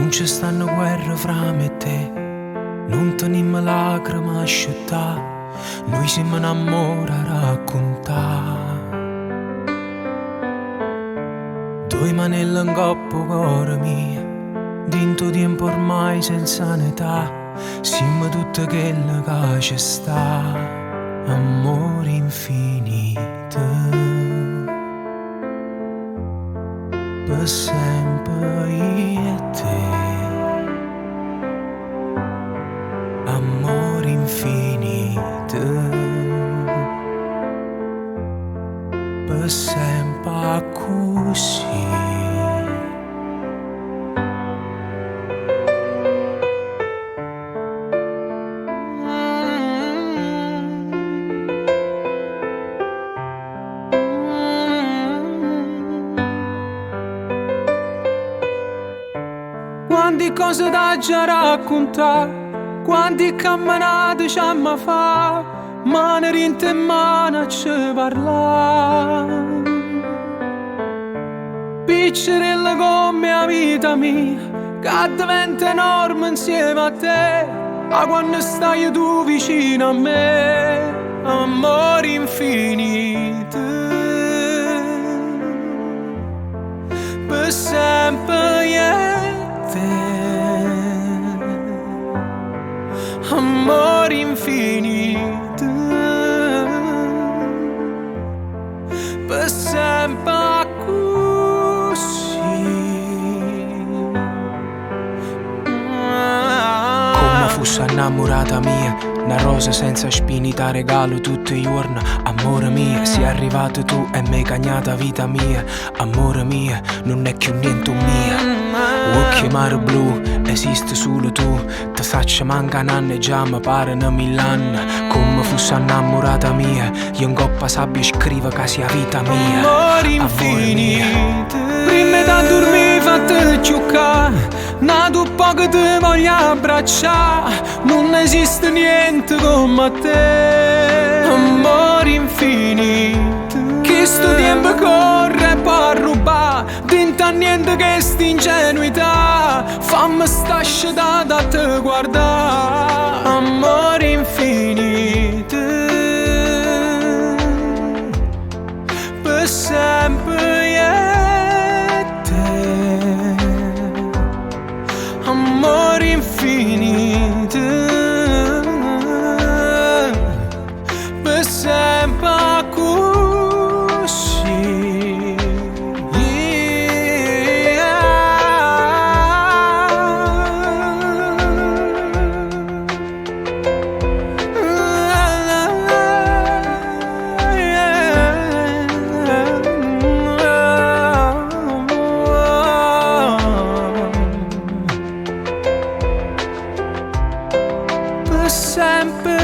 Non ci stanno guerre fra me e te, non teniamo lacrime a asciuttà, noi siamo un amore a raccontare. Due manelle in coppa cuore mio, dinto tempo ormai senza età, siamo tutte quelle che ci sta, amore infinito, per sempre io e te, amore infinito, per sempre così. Quante cose da già raccontare, quante camminate ci amma fa, mano in mano ci parla. Piccerella come la vita mia, che diventa enorme insieme a te, a quando stai tu vicino a me, amore infinito, per sempre io e te, amore infinito, per sempre così. Come fosse innamorata mia, una rosa senza spini da regalo tutti i giorni. Amore mio, sei arrivato tu e mi hai cagnata vita mia. Amore mio, non è più niente mia. Vuoi chiamare blu, esiste solo tu. Ti faccio manca un anno e già mi pare una mill'anni. Come fosse innamorata mia, io in coppa sabbia scrive che sia vita mia. Amore infinito, prima da dormire fate giocare, nato poco ti voglio abbracciare, non esiste niente come te, amore infinito, che sto tempo corre per rubare, dinta niente che sta ingenuità, fammi sta scelta da te guardare, amore infinito, per sempre io e te, amore infinito, per sempre così. Per sempre